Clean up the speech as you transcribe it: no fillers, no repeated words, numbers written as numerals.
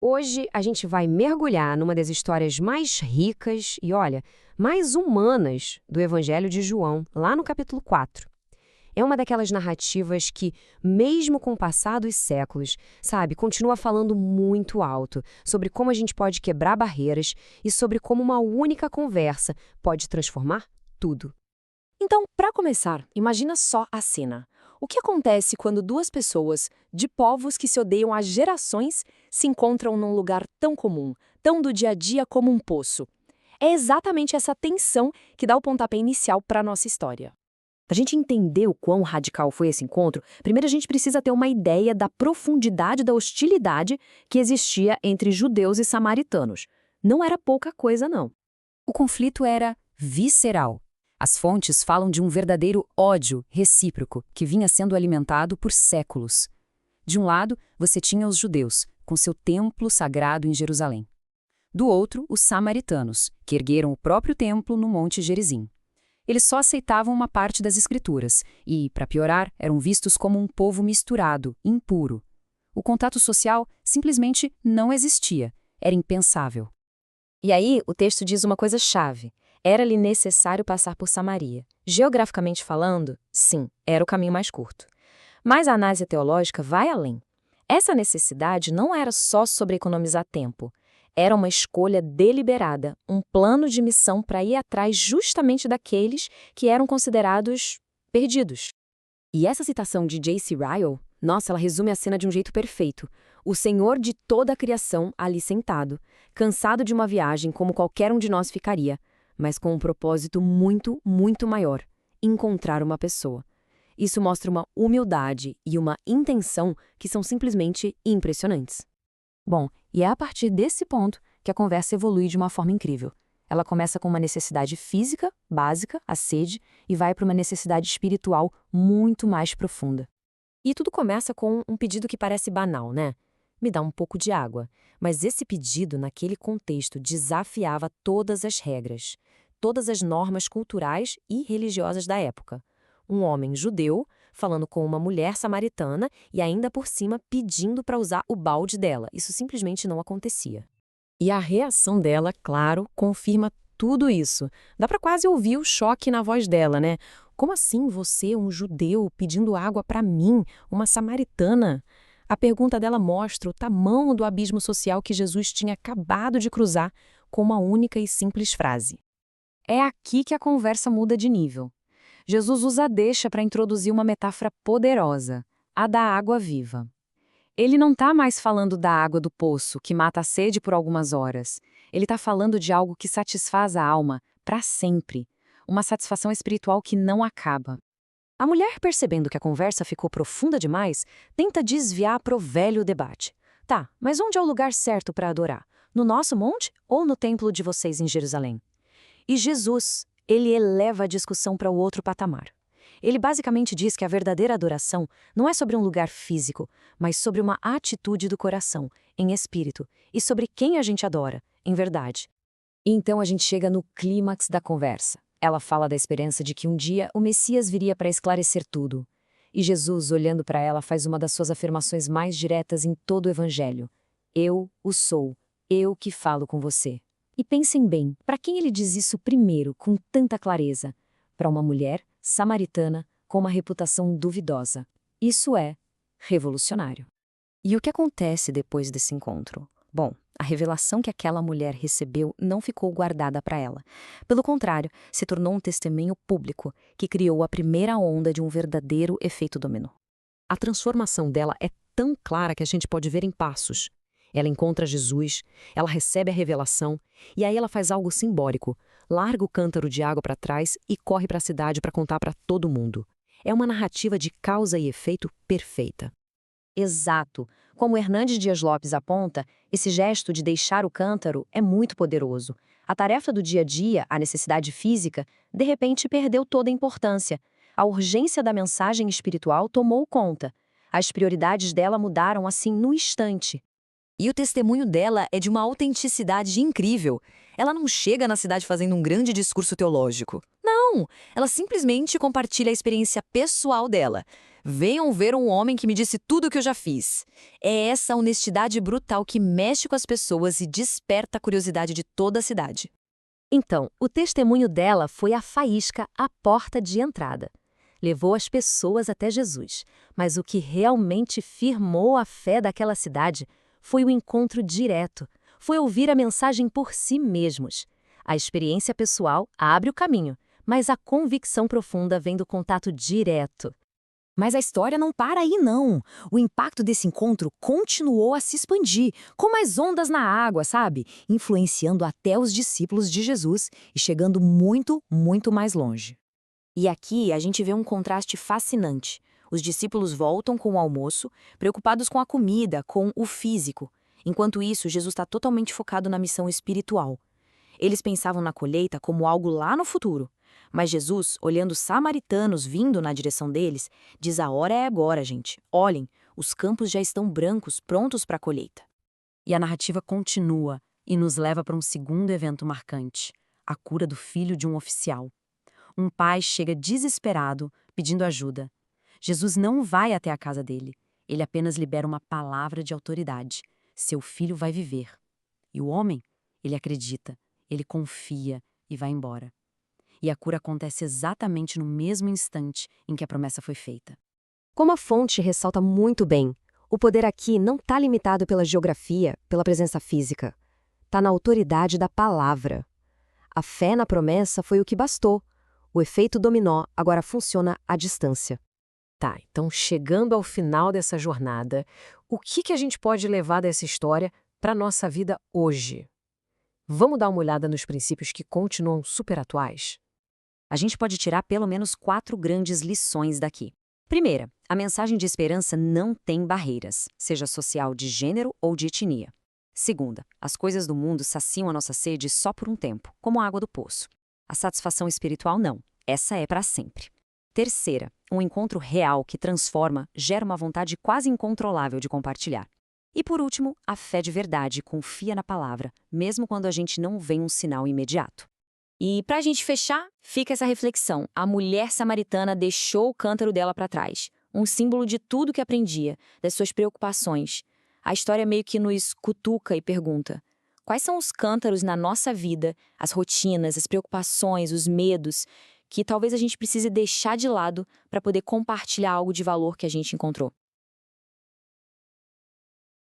Hoje a gente vai mergulhar numa das histórias mais ricas e, olha, mais humanas do Evangelho de João, lá no capítulo 4. É uma daquelas narrativas que, mesmo com o passar dos séculos, sabe, continua falando muito alto sobre como a gente pode quebrar barreiras e sobre como uma única conversa pode transformar tudo. Então, para começar, imagina só a cena. O que acontece quando duas pessoas, de povos que se odeiam há gerações, se encontram num lugar tão comum, tão do dia a dia como um poço? É exatamente essa tensão que dá o pontapé inicial para a nossa história. Para a gente entender o quão radical foi esse encontro, primeiro a gente precisa ter uma ideia da profundidade da hostilidade que existia entre judeus e samaritanos. Não era pouca coisa, não. O conflito era visceral. As fontes falam de um verdadeiro ódio recíproco que vinha sendo alimentado por séculos. De um lado, você tinha os judeus, com seu templo sagrado em Jerusalém. Do outro, os samaritanos, que ergueram o próprio templo no Monte Gerizim. Eles só aceitavam uma parte das escrituras e, para piorar, eram vistos como um povo misturado, impuro. O contato social simplesmente não existia, era impensável. E aí, o texto diz uma coisa chave. Era-lhe necessário passar por Samaria. Geograficamente falando, sim, era o caminho mais curto. Mas a análise teológica vai além. Essa necessidade não era só sobre economizar tempo. Era uma escolha deliberada, um plano de missão para ir atrás justamente daqueles que eram considerados perdidos. E essa citação de J.C. Ryle, nossa, ela resume a cena de um jeito perfeito. O Senhor de toda a criação ali sentado, cansado de uma viagem como qualquer um de nós ficaria, mas com um propósito muito, muito maior: encontrar uma pessoa. Isso mostra uma humildade e uma intenção que são simplesmente impressionantes. Bom, e é a partir desse ponto que a conversa evolui de uma forma incrível. Ela começa com uma necessidade física, básica, a sede, e vai para uma necessidade espiritual muito mais profunda. E tudo começa com um pedido que parece banal, né? Me dá um pouco de água. Mas esse pedido, naquele contexto, desafiava todas as regras, todas as normas culturais e religiosas da época. Um homem judeu falando com uma mulher samaritana e ainda por cima pedindo para usar o balde dela. Isso simplesmente não acontecia. E a reação dela, claro, confirma tudo isso. Dá para quase ouvir o choque na voz dela, né? Como assim você, um judeu, pedindo água para mim, uma samaritana? A pergunta dela mostra o tamanho do abismo social que Jesus tinha acabado de cruzar com uma única e simples frase. É aqui que a conversa muda de nível. Jesus usa a deixa para introduzir uma metáfora poderosa, a da água viva. Ele não está mais falando da água do poço, que mata a sede por algumas horas. Ele está falando de algo que satisfaz a alma para sempre, uma satisfação espiritual que não acaba. A mulher, percebendo que a conversa ficou profunda demais, tenta desviar para o velho debate. Tá, mas onde é o lugar certo para adorar? No nosso monte ou no templo de vocês em Jerusalém? E Jesus, ele eleva a discussão para o outro patamar. Ele basicamente diz que a verdadeira adoração não é sobre um lugar físico, mas sobre uma atitude do coração, em espírito, e sobre quem a gente adora, em verdade. E então a gente chega no clímax da conversa. Ela fala da esperança de que um dia o Messias viria para esclarecer tudo. E Jesus, olhando para ela, faz uma das suas afirmações mais diretas em todo o Evangelho. Eu o sou, eu que falo com você. E pensem bem, para quem ele diz isso primeiro, com tanta clareza? Para uma mulher samaritana com uma reputação duvidosa. Isso é revolucionário. E o que acontece depois desse encontro? Bom, a revelação que aquela mulher recebeu não ficou guardada para ela. Pelo contrário, se tornou um testemunho público que criou a primeira onda de um verdadeiro efeito dominó. A transformação dela é tão clara que a gente pode ver em passos. Ela encontra Jesus, ela recebe a revelação e aí ela faz algo simbólico. Larga o cântaro de água para trás e corre para a cidade para contar para todo mundo. É uma narrativa de causa e efeito perfeita. Exato. Como Hernandes Dias Lopes aponta, esse gesto de deixar o cântaro é muito poderoso. A tarefa do dia a dia, a necessidade física, de repente perdeu toda a importância. A urgência da mensagem espiritual tomou conta. As prioridades dela mudaram assim no instante. E o testemunho dela é de uma autenticidade incrível. Ela não chega na cidade fazendo um grande discurso teológico. Não, ela simplesmente compartilha a experiência pessoal dela. Venham ver um homem que me disse tudo o que eu já fiz. É essa honestidade brutal que mexe com as pessoas e desperta a curiosidade de toda a cidade. Então, o testemunho dela foi a faísca à porta de entrada. Levou as pessoas até Jesus, mas o que realmente firmou a fé daquela cidade foi o encontro direto, foi ouvir a mensagem por si mesmos. A experiência pessoal abre o caminho, mas a convicção profunda vem do contato direto. Mas a história não para aí, não. O impacto desse encontro continuou a se expandir, como as ondas na água, sabe? Influenciando até os discípulos de Jesus e chegando muito, muito mais longe. E aqui a gente vê um contraste fascinante. Os discípulos voltam com o almoço, preocupados com a comida, com o físico. Enquanto isso, Jesus está totalmente focado na missão espiritual. Eles pensavam na colheita como algo lá no futuro. Mas Jesus, olhando os samaritanos vindo na direção deles, diz: a hora é agora, gente. Olhem, os campos já estão brancos, prontos para a colheita. E a narrativa continua e nos leva para um segundo evento marcante: a cura do filho de um oficial. Um pai chega desesperado, pedindo ajuda. Jesus não vai até a casa dele. Ele apenas libera uma palavra de autoridade: seu filho vai viver. E o homem, ele acredita, ele confia e vai embora. E a cura acontece exatamente no mesmo instante em que a promessa foi feita. Como a fonte ressalta muito bem, o poder aqui não está limitado pela geografia, pela presença física. Está na autoridade da palavra. A fé na promessa foi o que bastou. O efeito dominó agora funciona à distância. Tá, então chegando ao final dessa jornada, o que a gente pode levar dessa história para a nossa vida hoje? Vamos dar uma olhada nos princípios que continuam super atuais? A gente pode tirar pelo menos 4 grandes lições daqui. Primeira, a mensagem de esperança não tem barreiras, seja social, de gênero ou de etnia. Segunda, as coisas do mundo saciam a nossa sede só por um tempo, como a água do poço. A satisfação espiritual não, essa é para sempre. Terceira, um encontro real que transforma gera uma vontade quase incontrolável de compartilhar. E por último, a fé de verdade confia na palavra, mesmo quando a gente não vê um sinal imediato. E para a gente fechar, fica essa reflexão. A mulher samaritana deixou o cântaro dela para trás, um símbolo de tudo que aprendia, das suas preocupações. A história meio que nos cutuca e pergunta: quais são os cântaros na nossa vida, as rotinas, as preocupações, os medos, que talvez a gente precise deixar de lado para poder compartilhar algo de valor que a gente encontrou?